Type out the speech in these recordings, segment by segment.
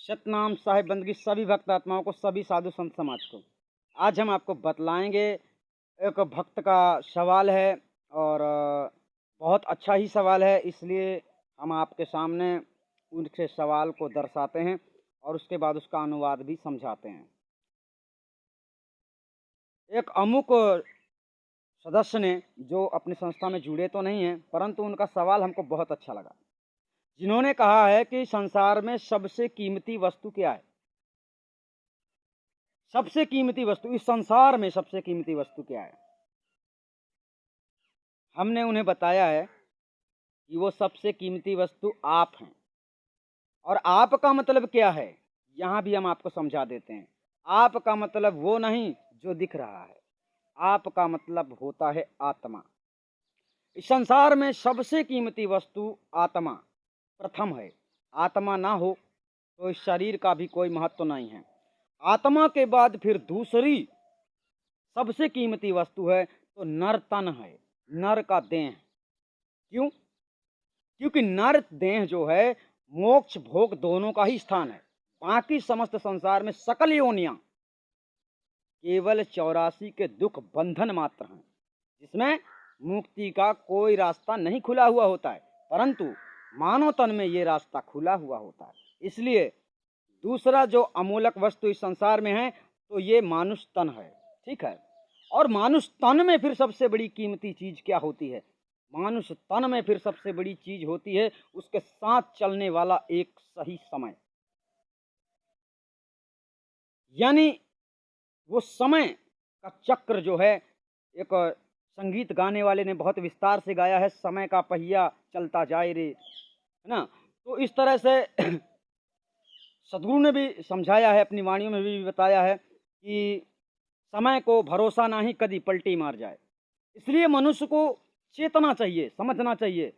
सतनाम साहिब बंदगी सभी भक्त आत्माओं को, सभी साधु संत समाज को। आज हम आपको बतलाएंगे, एक भक्त का सवाल है और बहुत अच्छा ही सवाल है, इसलिए हम आपके सामने उनके सवाल को दर्शाते हैं और उसके बाद उसका अनुवाद भी समझाते हैं। एक अमुक सदस्य ने, जो अपनी संस्था में जुड़े तो नहीं हैं, परंतु उनका सवाल हमको बहुत अच्छा लगा। जिन्होंने कहा है कि संसार में सबसे कीमती वस्तु क्या है? सबसे कीमती वस्तु इस संसार में सबसे कीमती वस्तु क्या है? हमने उन्हें बताया है कि वो सबसे कीमती वस्तु आप हैं। और आप का मतलब क्या है, यहाँ भी हम आपको समझा देते हैं। आप का मतलब वो नहीं जो दिख रहा है, आप का मतलब होता है आत्मा। इस संसार में सबसे कीमती वस्तु आत्मा प्रथम है। आत्मा ना हो तो इस शरीर का भी कोई महत्व नहीं है। आत्मा के बाद फिर दूसरी सबसे कीमती वस्तु है तो नर तन है, नर का देह। क्यों? क्योंकि नर देह जो है मोक्ष भोग दोनों का ही स्थान है। बाकी समस्त संसार में सकल योनियां केवल 84 के दुख बंधन मात्र हैं, जिसमें मुक्ति का कोई रास्ता नहीं खुला हुआ होता है, परंतु मानव तन में ये रास्ता खुला हुआ होता है। इसलिए दूसरा जो अमूलक वस्तु इस संसार में है तो ये मानुष तन है, ठीक है। और मानुष तन में फिर सबसे बड़ी कीमती चीज क्या होती है? मानुष तन में फिर सबसे बड़ी चीज होती है उसके साथ चलने वाला एक सही समय, यानी वो समय का चक्र जो है। एक संगीत गाने वाले ने बहुत विस्तार से गाया है, समय का पहिया चलता जाए रे, है ना। तो इस तरह से सद्गुरु ने भी समझाया है, अपनी वाणियों में भी बताया है कि समय को भरोसा ना ही कभी पलटी मार जाए। इसलिए मनुष्य को चेतना चाहिए, समझना चाहिए।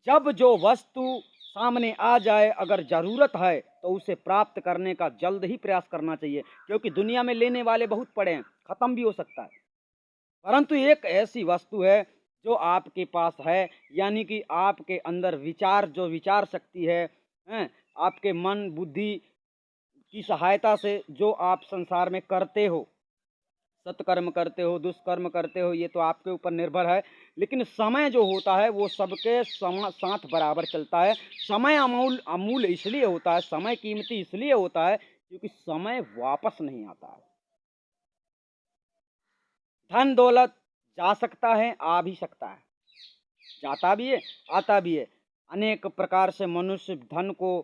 जब जो वस्तु सामने आ जाए, अगर जरूरत है तो उसे प्राप्त करने का जल्द ही प्रयास करना चाहिए, क्योंकि दुनिया में लेने वाले बहुत पड़े हैं, खत्म भी हो सकता है। परंतु एक ऐसी वस्तु है जो आपके पास है, यानी कि आपके अंदर विचार, जो विचार शक्ति है, आपके मन बुद्धि की सहायता से जो आप संसार में करते हो, सत्कर्म करते हो, दुष्कर्म करते हो, ये तो आपके ऊपर निर्भर है। लेकिन समय जो होता है वो सबके साथ बराबर चलता है। समय अमूल इसलिए होता है, समय कीमती इसलिए होता है क्योंकि समय वापस नहीं आता है। धन दौलत जा सकता है, आ भी सकता है, जाता भी है, आता भी है। अनेक प्रकार से मनुष्य धन को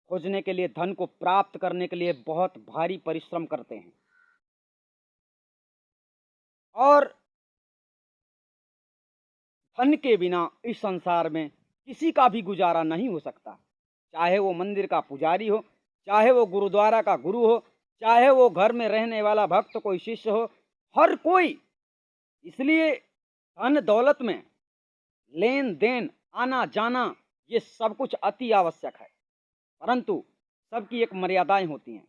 खोजने के लिए, धन को प्राप्त करने के लिए बहुत भारी परिश्रम करते हैं, और धन के बिना इस संसार में किसी का भी गुजारा नहीं हो सकता। चाहे वो मंदिर का पुजारी हो, चाहे वो गुरुद्वारा का गुरु हो, चाहे वो घर में रहने वाला भक्त कोई शिष्य हो, हर कोई। इसलिए धन दौलत में लेन देन, आना जाना, ये सब कुछ अति आवश्यक है, परंतु सबकी एक मर्यादाएं होती हैं।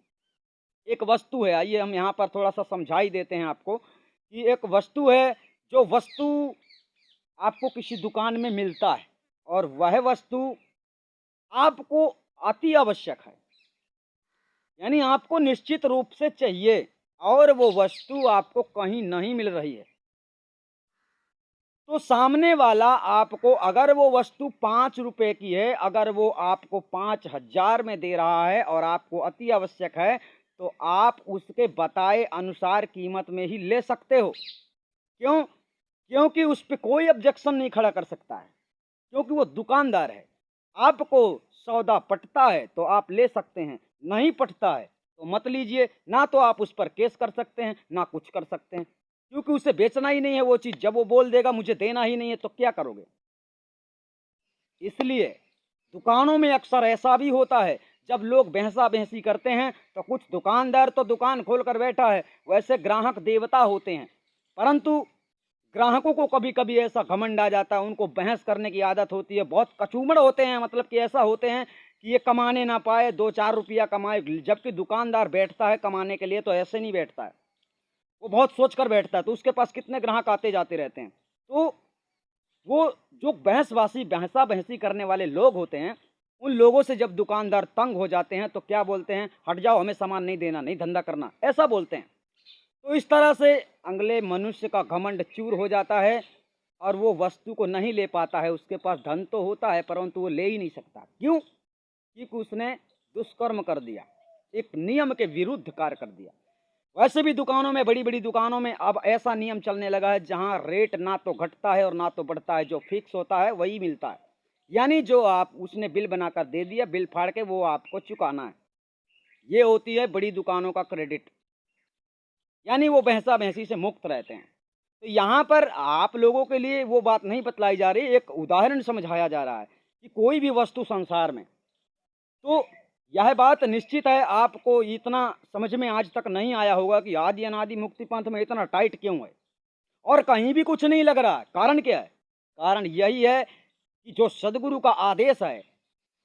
एक वस्तु है, आइए हम यहाँ पर थोड़ा सा समझाई देते हैं आपको कि एक वस्तु है, जो वस्तु आपको किसी दुकान में मिलता है और वह वस्तु आपको अति आवश्यक है, यानी आपको निश्चित रूप से चाहिए, और वो वस्तु आपको कहीं नहीं मिल रही है, तो सामने वाला आपको, अगर वो वस्तु 5 रुपए की है, अगर वो आपको 5000 में दे रहा है और आपको अति आवश्यक है, तो आप उसके बताए अनुसार कीमत में ही ले सकते हो। क्यों? क्योंकि उस पर कोई ऑब्जेक्शन नहीं खड़ा कर सकता है, क्योंकि वो दुकानदार है। आपको सौदा पटता है तो आप ले सकते हैं, नहीं पटता है तो मत लीजिए। ना तो आप उस पर केस कर सकते हैं, ना कुछ कर सकते हैं, क्योंकि उसे बेचना ही नहीं है वो चीज। जब वो बोल देगा मुझे देना ही नहीं है, तो क्या करोगे? इसलिए दुकानों में अक्सर ऐसा भी होता है, जब लोग बहसा बहसी करते हैं तो कुछ दुकानदार तो दुकान खोल कर बैठा है, वैसे ग्राहक देवता होते हैं, परंतु ग्राहकों को कभी कभी ऐसा घमंड आ जाता है, उनको बहस करने की आदत होती है, बहुत कचूमड़ होते हैं, मतलब कि ऐसा होते हैं कि ये कमाने ना पाए, 2-4 रुपया कमाए। जबकि दुकानदार बैठता है कमाने के लिए तो ऐसे नहीं बैठता है, वो बहुत सोच कर बैठता है, तो उसके पास कितने ग्राहक आते जाते रहते हैं। तो वो जो बहसा बहसी करने वाले लोग होते हैं, उन लोगों से जब दुकानदार तंग हो जाते हैं तो क्या बोलते हैं, हट जाओ, हमें सामान नहीं देना, नहीं धंधा करना, ऐसा बोलते हैं। तो इस तरह से अगले मनुष्य का घमंड चूर हो जाता है और वो वस्तु को नहीं ले पाता है। उसके पास धन तो होता है परंतु वो ले ही नहीं सकता। क्यों? क्योंकि उसने दुष्कर्म कर दिया, एक नियम के विरुद्ध कार्य कर दिया। वैसे भी दुकानों में, बड़ी बड़ी दुकानों में अब ऐसा नियम चलने लगा है जहां रेट ना तो घटता है और ना तो बढ़ता है, जो फिक्स होता है वही मिलता है। यानी जो आप उसने बिल बनाकर दे दिया, बिल फाड़ के वो आपको चुकाना है। ये होती है बड़ी दुकानों का क्रेडिट, यानी वो भैंसा भैंसी से मुक्त रहते हैं। तो यहाँ पर आप लोगों के लिए वो बात नहीं बतलाई जा रही, एक उदाहरण समझाया जा रहा है कि कोई भी वस्तु संसार में, तो यह बात निश्चित है आपको इतना समझ में आज तक नहीं आया होगा कि आदि अनादि मुक्ति पंथ में इतना टाइट क्यों है और कहीं भी कुछ नहीं लग रहा है। कारण क्या है? कारण यही है कि जो सदगुरु का आदेश है,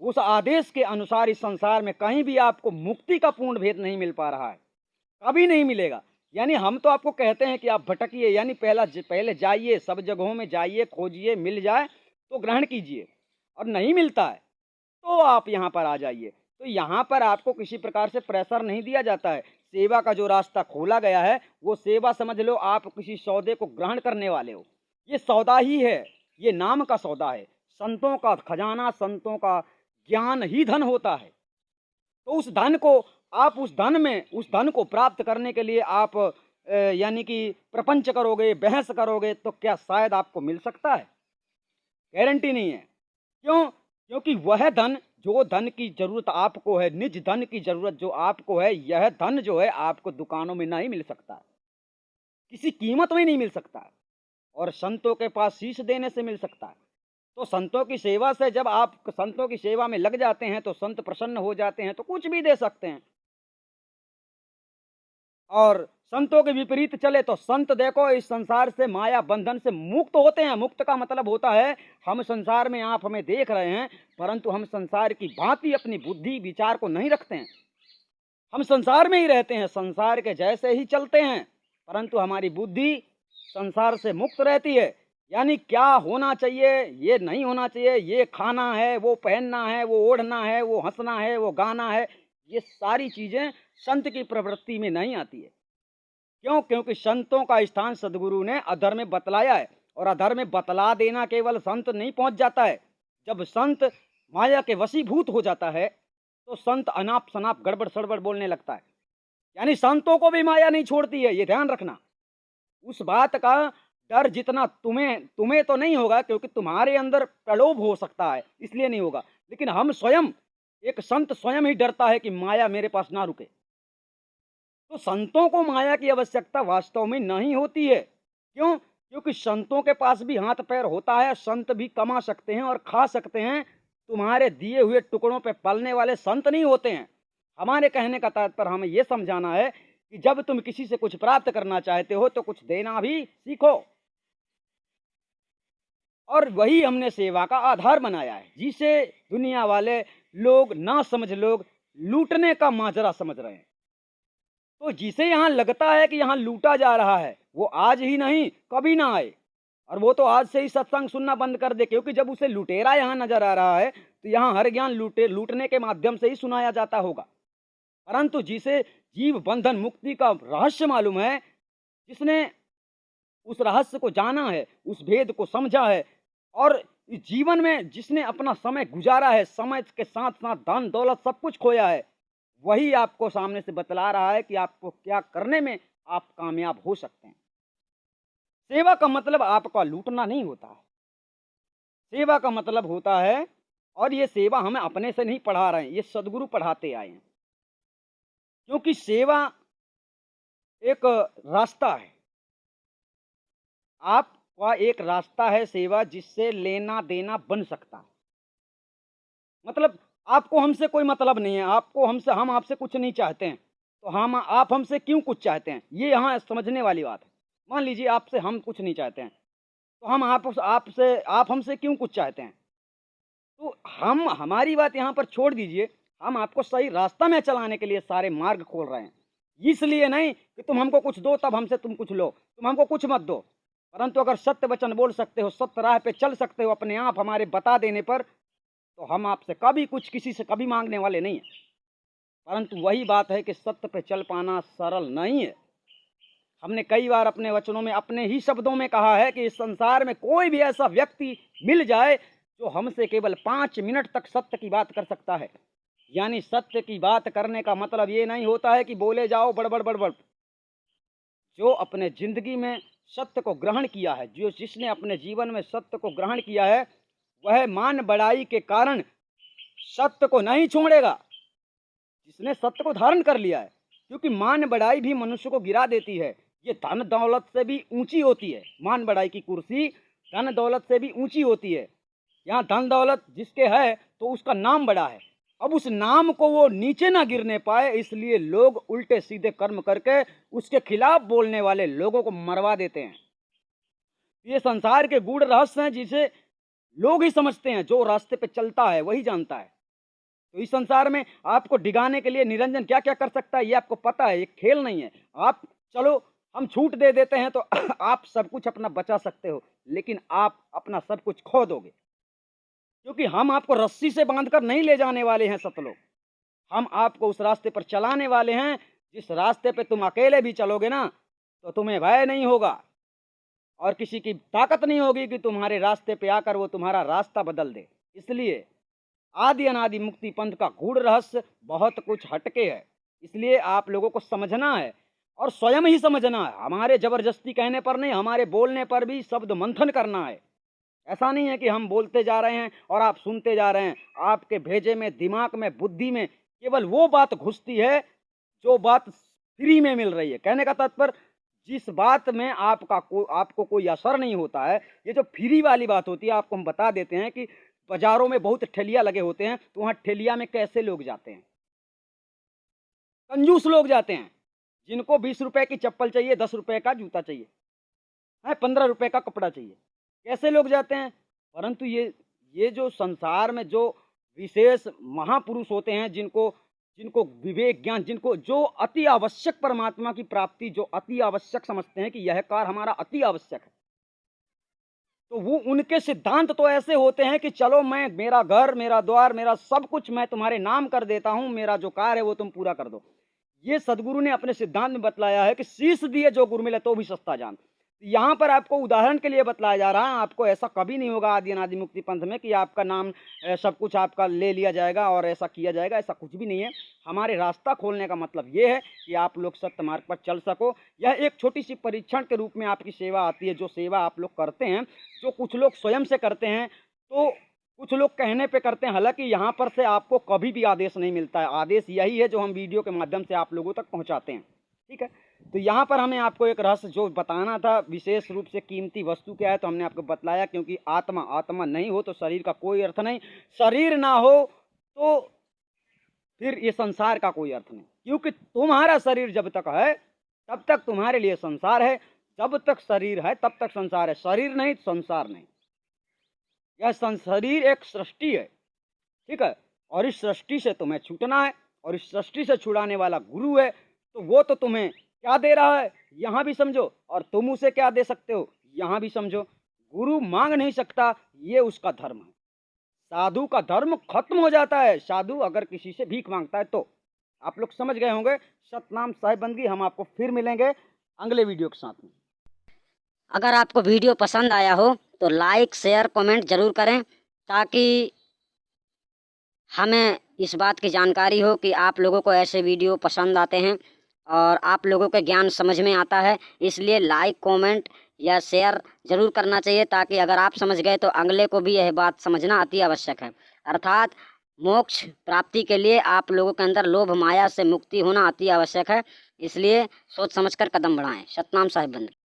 उस आदेश के अनुसार इस संसार में कहीं भी आपको मुक्ति का पूर्ण भेद नहीं मिल पा रहा है, कभी नहीं मिलेगा। यानी हम तो आपको कहते हैं कि आप भटकिए, यानी पहले जाइए, सब जगहों में जाइए, खोजिए, मिल जाए तो ग्रहण कीजिए, और नहीं मिलता है तो आप यहाँ पर आ जाइए। तो यहाँ पर आपको किसी प्रकार से प्रेशर नहीं दिया जाता है। सेवा का जो रास्ता खोला गया है वो सेवा समझ लो, आप किसी सौदे को ग्रहण करने वाले हो। ये सौदा ही है, ये नाम का सौदा है। संतों का खजाना, संतों का ज्ञान ही धन होता है। तो उस धन को आप, उस धन को प्राप्त करने के लिए आप यानी कि प्रपंच करोगे, बहस करोगे, तो क्या शायद आपको मिल सकता है? गारंटी नहीं है। क्यों? क्योंकि वह धन, जो धन की जरूरत आपको है, निज धन की जरूरत जो आपको है, यह धन जो है आपको दुकानों में नहीं मिल सकता है, किसी कीमत में नहीं मिल सकता है, और संतों के पास शीश देने से मिल सकता है। तो संतों की सेवा से जब आप संतों की सेवा में लग जाते हैं तो संत प्रसन्न हो जाते हैं, तो कुछ भी दे सकते हैं। और संतों के विपरीत चले तो संत देखो इस संसार से, माया बंधन से मुक्त होते हैं। मुक्त का मतलब होता है हम संसार में, आप हमें देख रहे हैं परंतु हम संसार की भांति अपनी बुद्धि विचार को नहीं रखते हैं। हम संसार में ही रहते हैं, संसार के जैसे ही चलते हैं, परंतु हमारी बुद्धि संसार से मुक्त रहती है। यानी क्या होना चाहिए, ये नहीं होना चाहिए, ये खाना है, वो पहनना है, वो ओढ़ना है, वो हंसना है, वो गाना है, ये सारी चीजें संत की प्रवृत्ति में नहीं आती है। क्यों? क्योंकि संतों का स्थान सदगुरु ने अधर में बतलाया है, और अधर में बतला देना केवल संत नहीं पहुंच जाता है। जब संत माया के वशीभूत हो जाता है तो संत अनाप शनाप गड़बड़ सड़बड़ बोलने लगता है। यानी संतों को भी माया नहीं छोड़ती है, ये ध्यान रखना। उस बात का डर जितना तुम्हें तो नहीं होगा, क्योंकि तुम्हारे अंदर प्रलोभ हो सकता है इसलिए नहीं होगा, लेकिन हम स्वयं, एक संत स्वयं ही डरता है कि माया मेरे पास ना रुके। तो संतों को माया की आवश्यकता वास्तव में नहीं होती है। क्यों? क्योंकि संतों के पास भी हाथ पैर होता है, संत भी कमा सकते हैं और खा सकते हैं। तुम्हारे दिए हुए टुकड़ों पे पलने वाले संत नहीं होते हैं। हमारे कहने का तात्पर्य हमें यह समझाना है कि जब तुम किसी से कुछ प्राप्त करना चाहते हो तो कुछ देना भी सीखो, और वही हमने सेवा का आधार बनाया है, जिसे दुनिया वाले लोग, ना समझ लोग, लूटने का माजरा समझ रहे हैं। तो जिसे यहाँ लगता है कि यहाँ लूटा जा रहा है, वो आज ही नहीं कभी ना आए, और वो तो आज से ही सत्संग सुनना बंद कर दे, क्योंकि जब उसे लुटेरा यहाँ नजर आ रहा है तो यहाँ हर ज्ञान लूटने के माध्यम से ही सुनाया जाता होगा। परंतु जिसे जीव बंधन मुक्ति का रहस्य मालूम है, जिसने उस रहस्य को जाना है, उस भेद को समझा है, और इस जीवन में जिसने अपना समय गुजारा है, समय के साथ साथ धन दौलत सब कुछ खोया है, वही आपको सामने से बतला रहा है कि आपको क्या करने में आप कामयाब हो सकते हैं। सेवा का मतलब आपका लूटना नहीं होता है। सेवा का मतलब होता है, और ये सेवा हमें अपने से नहीं पढ़ा रहे हैं, ये सदगुरु पढ़ाते आए हैं। क्योंकि सेवा एक रास्ता है, आपका एक रास्ता है सेवा, जिससे लेना देना बन सकता है। मतलब आपको हमसे कोई मतलब नहीं है, हम आपसे कुछ नहीं चाहते हैं, तो आप हमसे क्यों कुछ चाहते हैं, ये यहाँ समझने वाली बात है। मान लीजिए आपसे हम कुछ नहीं चाहते हैं, तो आप हमसे क्यों कुछ चाहते हैं? तो हमारी बात यहाँ पर छोड़ दीजिए, हम आपको सही रास्ता में चलाने के लिए सारे मार्ग खोल रहे हैं। इसलिए नहीं कि तुम हमको कुछ दो तब हमसे तुम कुछ लो, तुम हमको कुछ मत दो, परंतु अगर सत्य वचन बोल सकते हो, सत्य राह पे चल सकते हो, अपने आप हमारे बता देने पर, तो हम आपसे कभी कुछ किसी से कभी मांगने वाले नहीं हैं। परंतु वही बात है कि सत्य पे चल पाना सरल नहीं है। हमने कई बार अपने वचनों में अपने ही शब्दों में कहा है कि इस संसार में कोई भी ऐसा व्यक्ति मिल जाए जो हमसे केवल 5 मिनट तक सत्य की बात कर सकता है। यानी सत्य की बात करने का मतलब ये नहीं होता है कि बोले जाओ बड़बड़ बड़बड़। जो अपने जिंदगी में सत्य को ग्रहण किया है, जो जिसने अपने जीवन में सत्य को ग्रहण किया है, वह मान बढ़ाई के कारण सत्य को नहीं छोड़ेगा। जिसने सत्य को धारण कर लिया है, क्योंकि मान बढ़ाई भी मनुष्य को गिरा देती है। ये धन दौलत से भी ऊंची होती है। मान बढ़ाई की कुर्सी धन दौलत से भी ऊंची होती है। यहाँ धन दौलत जिसके है तो उसका नाम बड़ा है। अब उस नाम को वो नीचे ना गिरने पाए, इसलिए लोग उल्टे सीधे कर्म करके उसके खिलाफ बोलने वाले लोगों को मरवा देते हैं। ये संसार के गूढ़ रहस्य हैं जिसे लोग ही समझते हैं। जो रास्ते पे चलता है वही जानता है। तो इस संसार में आपको डिगाने के लिए निरंजन क्या क्या कर सकता है ये आपको पता है। ये खेल नहीं है। आप चलो हम छूट दे देते हैं तो आप सब कुछ अपना बचा सकते हो, लेकिन आप अपना सब कुछ खो दोगे, क्योंकि हम आपको रस्सी से बांधकर नहीं ले जाने वाले हैं सतलोक। हम आपको उस रास्ते पर चलाने वाले हैं जिस रास्ते पे तुम अकेले भी चलोगे ना तो तुम्हें भय नहीं होगा और किसी की ताकत नहीं होगी कि तुम्हारे रास्ते पे आकर वो तुम्हारा रास्ता बदल दे। इसलिए आदि अनादि मुक्ति पंथ का गूढ़ रहस्य बहुत कुछ हटके है। इसलिए आप लोगों को समझना है और स्वयं ही समझना है। हमारे जबरदस्ती कहने पर नहीं, हमारे बोलने पर भी शब्द मंथन करना है। ऐसा नहीं है कि हम बोलते जा रहे हैं और आप सुनते जा रहे हैं। आपके भेजे में, दिमाग में, बुद्धि में केवल वो बात घुसती है जो बात फ्री में मिल रही है। कहने का तात्पर्य जिस बात में आपको कोई असर नहीं होता है, ये जो फ्री वाली बात होती है। आपको हम बता देते हैं कि बाजारों में बहुत ठेलिया लगे होते हैं, तो वहाँ ठेलिया में कैसे लोग जाते हैं? कंजूस लोग जाते हैं, जिनको 20 रुपए की चप्पल चाहिए, 10 रुपए का जूता चाहिए, 15 रुपए का कपड़ा चाहिए। कैसे लोग जाते हैं? परंतु ये जो संसार में जो विशेष महापुरुष होते हैं, जिनको जिनको विवेक ज्ञान, जिनको जो अति आवश्यक परमात्मा की प्राप्ति जो अति आवश्यक समझते हैं कि यह कार्य हमारा अति आवश्यक है, तो वो उनके सिद्धांत तो ऐसे होते हैं कि चलो मैं, मेरा घर, मेरा द्वार, मेरा सब कुछ मैं तुम्हारे नाम कर देता हूं, मेरा जो कार्य है वो तुम पूरा कर दो। ये सदगुरु ने अपने सिद्धांत में बतलाया है कि शीश दिए जो गुरु मिले तो भी सस्ता जान। यहाँ पर आपको उदाहरण के लिए बतलाया जा रहा है। आपको ऐसा कभी नहीं होगा आदि अनादि मुक्ति पंथ में कि आपका नाम सब कुछ आपका ले लिया जाएगा और ऐसा किया जाएगा। ऐसा कुछ भी नहीं है। हमारे रास्ता खोलने का मतलब ये है कि आप लोग सत्य मार्ग पर चल सको। यह एक छोटी सी परीक्षण के रूप में आपकी सेवा आती है। जो सेवा आप लोग करते हैं, जो कुछ लोग स्वयं से करते हैं, तो कुछ लोग कहने पे करते हैं। हालांकि यहाँ पर से आपको कभी भी आदेश नहीं मिलता है। आदेश यही है जो हम वीडियो के माध्यम से आप लोगों तक पहुँचाते हैं। ठीक है, तो यहाँ पर हमें आपको एक रहस्य जो बताना था, विशेष रूप से कीमती वस्तु क्या है, तो हमने आपको बतलाया। क्योंकि आत्मा नहीं हो तो शरीर का कोई अर्थ नहीं। शरीर ना हो तो फिर ये संसार का कोई अर्थ नहीं, क्योंकि तुम्हारा शरीर जब तक है तब तक तुम्हारे लिए संसार है। जब तक शरीर है तब तक संसार है। शरीर नहीं तो संसार नहीं। यह शरीर एक सृष्टि है, ठीक है, और इस सृष्टि से तुम्हें छूटना है। और इस सृष्टि से छुड़ाने वाला गुरु है, तो वो तो तुम्हें क्या दे रहा है यहाँ भी समझो, और तुम उसे क्या दे सकते हो यहाँ भी समझो। गुरु मांग नहीं सकता, ये उसका धर्म है। साधु का धर्म खत्म हो जाता है साधु अगर किसी से भीख मांगता है तो। आप लोग समझ गए होंगे। सतनाम साहिब बंदगी। हम आपको फिर मिलेंगे अगले वीडियो के साथ में। अगर आपको वीडियो पसंद आया हो तो लाइक, शेयर, कमेंट जरूर करें, ताकि हमें इस बात की जानकारी हो कि आप लोगों को ऐसे वीडियो पसंद आते हैं और आप लोगों के ज्ञान समझ में आता है। इसलिए लाइक, कमेंट या शेयर जरूर करना चाहिए, ताकि अगर आप समझ गए तो अगले को भी यह बात समझना अति आवश्यक है। अर्थात मोक्ष प्राप्ति के लिए आप लोगों के अंदर लोभ माया से मुक्ति होना अति आवश्यक है। इसलिए सोच समझकर कदम बढ़ाएं। सतनाम साहिब बंदगी।